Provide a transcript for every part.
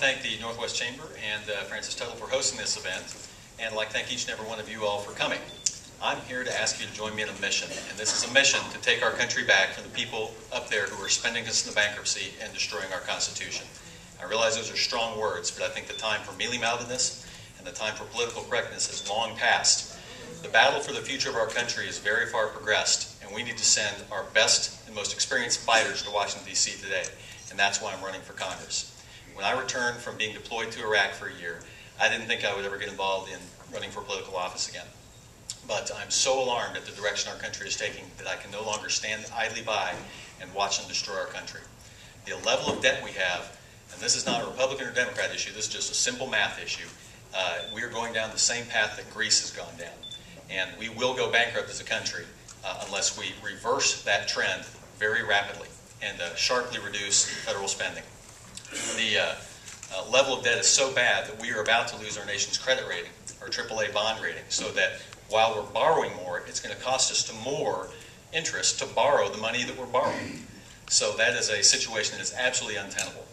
thank the Northwest Chamber and Francis Tuttle for hosting this event, and I'd like to thank each and every one of you all for coming. I'm here to ask you to join me in a mission, and this is a mission to take our country back from the people up there who are spending us into bankruptcy and destroying our Constitution. I realize those are strong words, but I think the time for mealy-mouthedness and the time for political correctness is long past. The battle for the future of our country is very far progressed, and we need to send our best and most experienced fighters to Washington, D.C. today, and that's why I'm running for Congress. When I returned from being deployed to Iraq for a year, I didn't think I would ever get involved in running for political office again. But I'm so alarmed at the direction our country is taking that I can no longer stand idly by and watch them destroy our country. The level of debt we have, and this is not a Republican or Democrat issue, this is just a simple math issue, we are going down the same path that Greece has gone down. And we will go bankrupt as a country unless we reverse that trend very rapidly and sharply reduce federal spending. The level of debt is so bad that we are about to lose our nation's credit rating, our AAA bond rating, so that while we're borrowing more, it's going to cost us more interest to borrow the money that we're borrowing. So that is a situation that is absolutely untenable.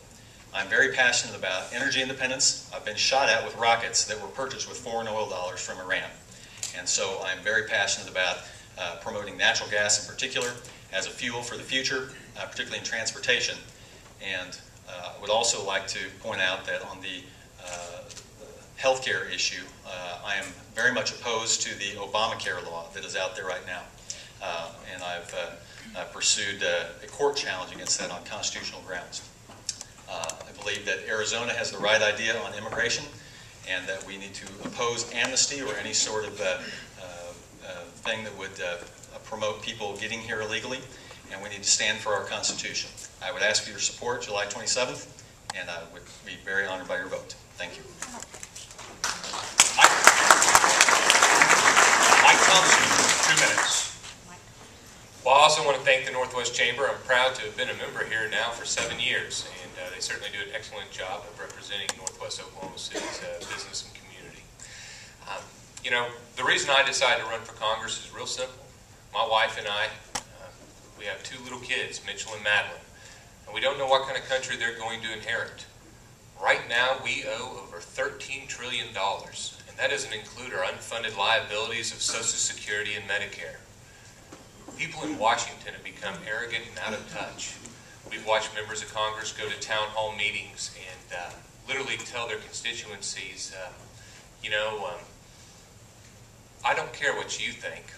I'm very passionate about energy independence. I've been shot at with rockets that were purchased with foreign oil dollars from Iran. And so I'm very passionate about promoting natural gas in particular as a fuel for the future, particularly in transportation. And I would also like to point out that on the healthcare issue, I am very much opposed to the Obamacare law that is out there right now. And I've pursued a court challenge against that on constitutional grounds. I believe that Arizona has the right idea on immigration and that we need to oppose amnesty or any sort of thing that would promote people getting here illegally, and we need to stand for our Constitution. I would ask for your support July 27th, and I would be very honored by your vote. Thank you. Mike Thompson, 2 minutes. Well, I also want to thank the Northwest Chamber. I'm proud to have been a member here now for 7 years, and they certainly do an excellent job of representing Northwest Oklahoma City's business and community. You know, the reason I decided to run for Congress is real simple. My wife and I, we have 2 little kids, Mitchell and Madeline, and we don't know what kind of country they're going to inherit. Right now, we owe over $13 trillion, and that doesn't include our unfunded liabilities of Social Security and Medicare. People in Washington have become arrogant and out of touch. We've watched members of Congress go to town hall meetings and literally tell their constituencies, I don't care what you think.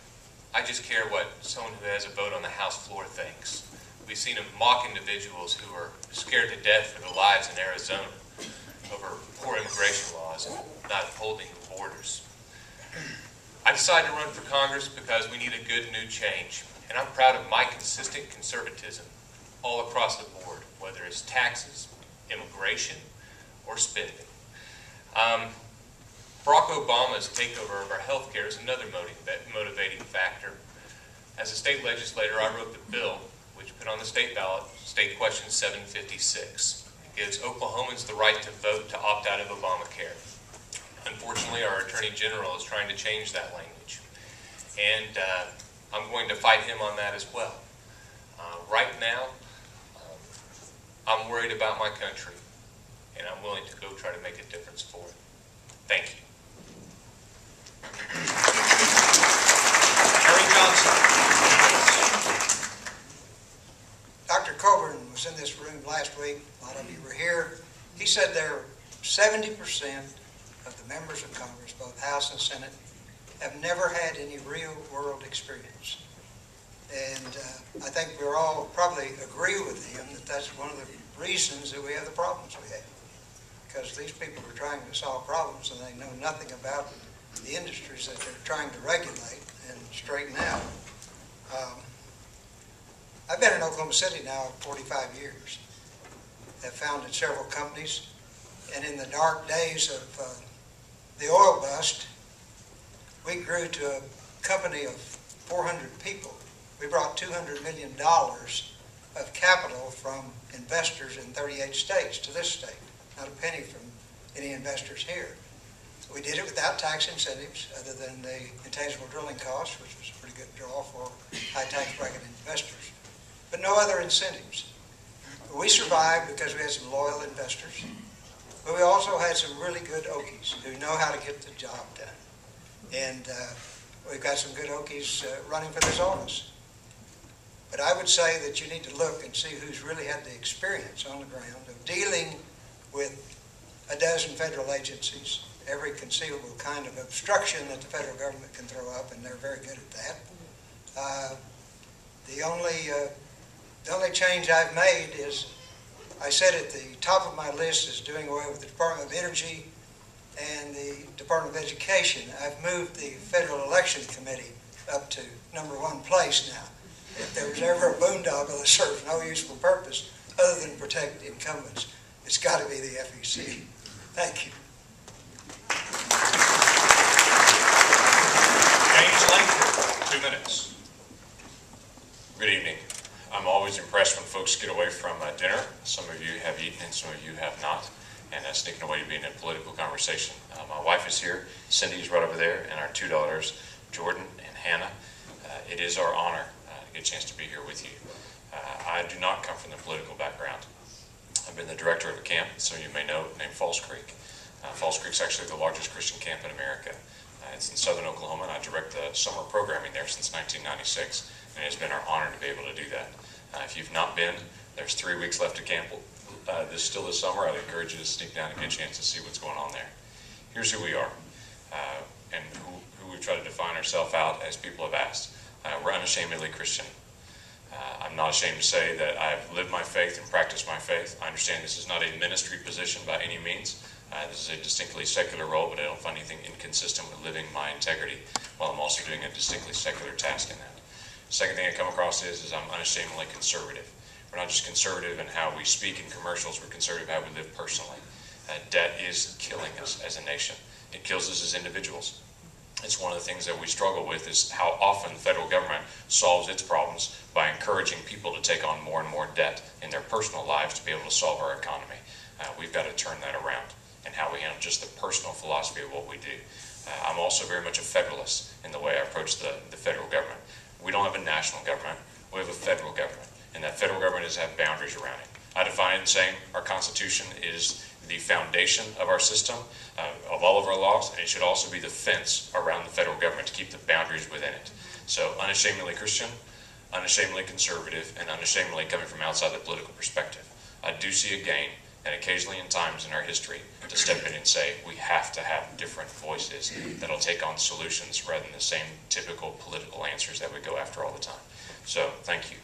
I just care what someone who has a vote on the House floor thinks. We've seen them mock individuals who are scared to death for their lives in Arizona over poor immigration laws and not upholding the borders. I decided to run for Congress because we need a good new change, and I'm proud of my consistent conservatism all across the board, whether it's taxes, immigration, or spending. Barack Obama's takeover of our health care is another motivating factor. As a state legislator, I wrote the bill which put on the state ballot State Question 756. It gives Oklahomans the right to vote to opt out of Obamacare. Unfortunately, our Attorney General is trying to change that language, and I'm going to fight him on that as well. Right now, I'm worried about my country, and I'm willing to go try to make a difference for it. Thank you. Harry Johnson. Dr. Coburn was in this room last week. A lot of you were here. He said there 70% of the members of Congress, both House and Senate, have never had any real-world experience. And I think we all probably agree with him that that's one of the reasons that we have the problems we have. Because these people are trying to solve problems and they know nothing about the industries that they're trying to regulate and straighten out. I've been in Oklahoma City now 45 years. I've founded several companies, and in the dark days of the oil bust, we grew to a company of 400 people. We brought $200 million of capital from investors in 38 states to this state. Not a penny from any investors here. We did it without tax incentives other than the intangible drilling costs, which was a pretty good draw for high tax bracket investors, but no other incentives. We survived because we had some loyal investors. But we also had some really good Okies who know how to get the job done. And we've got some good Okies running for this office. But I would say that you need to look and see who's really had the experience on the ground of dealing with a dozen federal agencies, every conceivable kind of obstruction that the federal government can throw up, and they're very good at that. The only change I've made is, I said at the top of my list is doing away with the Department of Energy and the Department of Education. I've moved the Federal Election Committee up to #1 place now. If there was ever a boondoggle that serves no useful purpose other than protect incumbents, it's got to be the FEC. Thank you. James Langford, 2 minutes. Good evening. I'm always impressed when folks get away from dinner. Some of you have eaten and some of you have not, and that's sneaking away to being in a political conversation. My wife is here, Cindy's right over there, and our 2 daughters, Jordan and Hannah. It is our honor to get a chance to be here with you. I do not come from the political background. I've been the director of a camp, some of you may know, named Falls Creek. Falls Creek is actually the largest Christian camp in America. It's in southern Oklahoma, and I direct the summer programming there since 1996, and it's been our honor to be able to do that. If you've not been, there's 3 weeks left of camp this summer. I'd encourage you to sneak down and get a chance to see what's going on there. Here's who we are, and who we've tried to define ourselves out as people have asked. We're unashamedly Christian. I'm not ashamed to say that I've lived my faith and practiced my faith. I understand this is not a ministry position by any means. This is a distinctly secular role, but I don't find anything inconsistent with living my integrity while I'm also doing a distinctly secular task in that. Second thing I come across is I'm unashamedly conservative. We're not just conservative in how we speak in commercials, we're conservative how we live personally. Debt is killing us as a nation. It kills us as individuals. It's one of the things that we struggle with is how often the federal government solves its problems by encouraging people to take on more and more debt in their personal lives to be able to solve our economy. We've got to turn that around and how we handle just the personal philosophy of what we do. I'm also very much a federalist in the way I approach the federal government. We don't have a national government, we have a federal government, and that federal government has had boundaries around it. I define it saying our Constitution is the foundation of our system, of all of our laws, and it should also be the fence around the federal government to keep the boundaries within it. So unashamedly Christian, unashamedly conservative, and unashamedly coming from outside the political perspective. I do see a gain, and occasionally in times in our history, to step in and say we have to have different voices that'll take on solutions rather than the same typical political answers that we go after all the time. So, thank you.